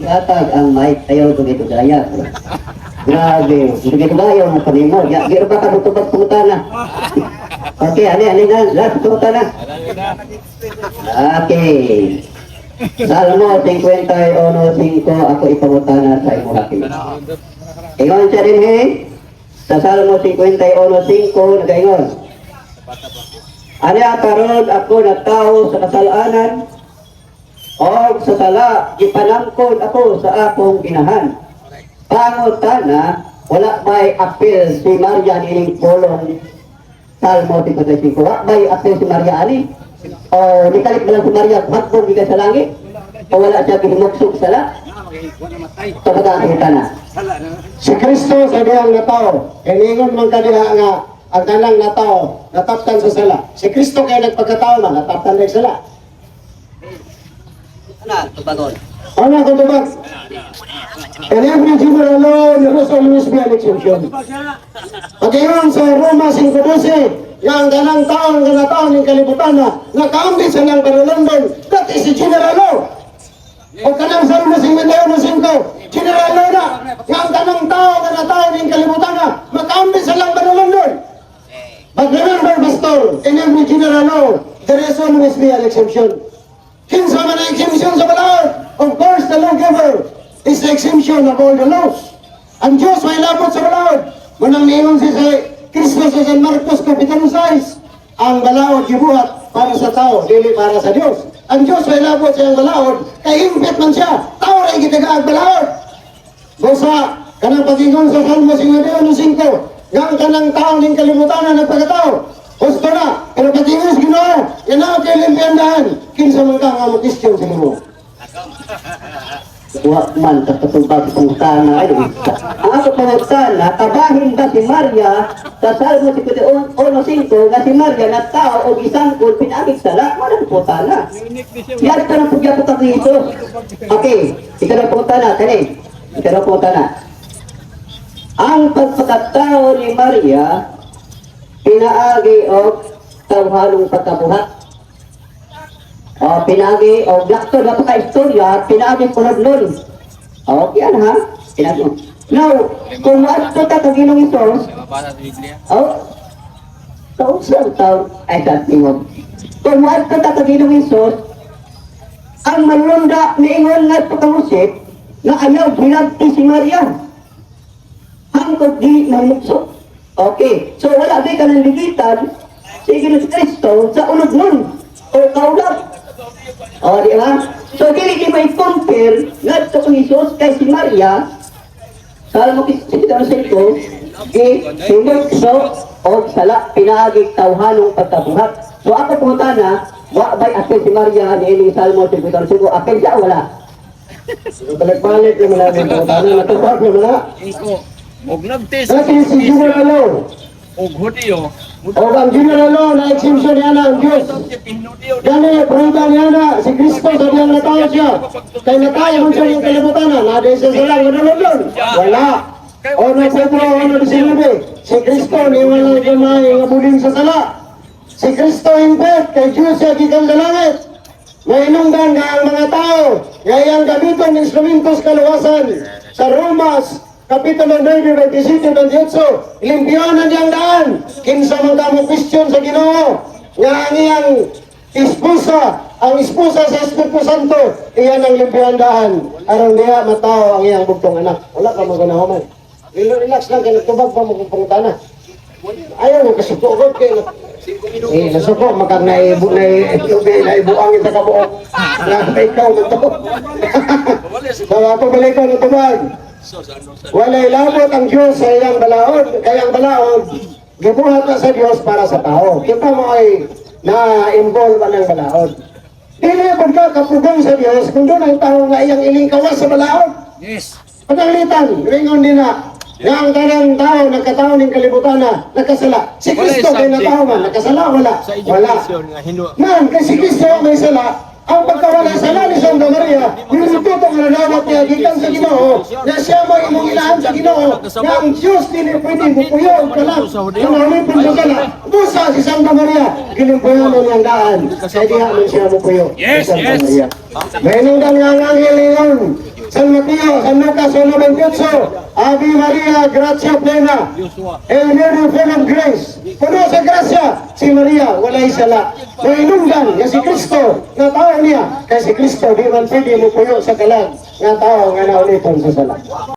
atag ang mic ayaw dugay gaya. Grabe, dugay gaya mo panimo. Ya, giro ba ka butubag puta na. Okay, ali na, last puta na. Okay. Salmo 51:5 ako ipangutana sa imo hakim. Ingon siya din sa Salmo 51:5 nagaingon. Ani karon ako nagtawo sa kasalanan o sa sala ipanangkod ako sa akong ginahan. Pangutana wala may appeal si Maria nining pulong Salmo 55. Wala may appeal si Maria ani. O nikalit ba lang si Maria hatbong gikan sa langit? O wala siya gihimuksok sa sala? Ito magkakita na. Si Kristo sa diyang nataw, iningon man kanila nga ang kanang nataw, nataptan sa sala. Si Kristo kaya nagpagkatao man, nataptan na sa sala. Ano, tubagon? Ano kung tubag? And every general law, there will always be an exception. Pag-iwan sa Roma 5:12, yang kanang taon nga nataon ng kalibutan na nakaambit sa lang London, that is the general law. O kanang Salmo 51:5, general law na, yang kanang taon nga nataon ng kalibutan na makaambit sa lang London. But remember, Pastor, in every general law, there is always be an exception. Kinsa man ang exemption sa balaod? Of course, the lawgiver is the exemption of all the laws. Ang Diyos may labot sa balaod. Manang niyon si Kristo sa San Marcos Kapitulo 6, ang balaod gibuhat para sa tao, dili para sa Diyos. Ang Diyos may labot sa iyang balaod, kay impet man siya, tao rin gitagaag balaod. Busa, kanang pag-ingon sa Salmo 51:5, nga kanang tao ng kalibutan na nagpagkatao. Gusto na, pero pag-ingon sa Ginoo, yan ang kailimpiandahan. Kinsa man ka nga mag-question sa Ginoo. Wa man katutubag putana ay ang ako pangutana kabahin ba si Maria sa Salmo 51:5 nga si Maria na tao o gisangkol pinagig sala wala putana. Yan tanong pugya ko dito. Okay, ito na putana tani. Ito na putana. Ang pagpakatao ni Maria pinaagi o tawhalong pagkabuhat. O pinagi o dakto na pagka-istorya, pinagi punod nun. O, yan ha? Pinagi. Now, kung ato ta kaginong Isos, o, kausang tao, ay tingog. Kung ato ta kaginong Isos, ang malunda ni ingon nga pagkamusip, na ayaw ginagti si Maria. Hangkot di namukso. Okay, so wala di ka ng ligitan, sige na si Kristo sa ulog nun. O kaulag. O, di ba? So, dili may compare nga ito kong Isos kay si Maria, Salmo 51:5, himukso o sala pinagig tawhanong pagkabuhat. So, ako punta na, wa ba'y apel si Maria ni Salmo 51:5, apel siya wala. Balik-balik naman namin ito. Tano, natupag naman na. Og nagtis Dati si general law. og hudiyo. O ang general law na exemption niya na ang Diyos. Gani, prueba niya na si Kristo sa diyang natayo siya. Kaya natayo mo siya yung kalibutan na. Nada isa silang manulog. Wala. O na Pedro, ano di sinabi? Si Kristo, niwala gamay nga buling sa sala. Si Kristo impet, kay Diyos siya gikan sa langit. Mainungdan nga ang mga tao. Ngayang gamiton ng instrumentos kaluwasan. Sa Romas, Kapitulo 9:27-28, limpyanan niyang daan. Kinsa man kamo question sa Ginoo nga ang iyang ang esposa sa Espiritu Santo, iyan ang limpyanan. Aron diha matao ang iyang bugtong anak. Wala ka maganawaman. Relax lang kay tubag pa mo kung pangutana. Ayaw mo kasukod kay nasuko makag naibuang ita ka buok. Na ikaw man to. Bawa ko balik ko ng tubag. Walay labot ang Diyos sa iyang balaod, kaya ang balaod, gibuhat na sa Diyos para sa tao. Kita mo ay na-involve ng balaod. Dili ba ka kapugong sa Diyos kung doon ang tao nga iyang ilingkawas sa balaod? Yes. Pagalitan, ringon din na, nga ang kanang tao, nagkatao ng kalibutan na, nakasala. Si Kristo kay natao man, nakasala, wala. Wala. Man, kasi si Kristo may sala, ang pagkawala sala ni Santa Maria, nilututo nga dapat niya gikan sa Ginoo, na siya mo imong ilahan sa Ginoo, na ang Diyos dili pwede bupuyo ka lang, ang nalipin sa sala. Busa si Santa Maria, gilimpuyo mo niyang daan, kaya diha man siya bupuyo. Yes, Santa yes. Maria. May nung nga ang anghel ngayon, San Mateo, San Lucas 1:28, Ave Maria, gratia plena, El Niño full of grace. Puno sa grasya, si Maria, walay sala. Nainungdan, nga si Kristo, nga tao niya, kay si Kristo, di man pwede mo puyo sa kalag, nga tao nga nauliton sa sala.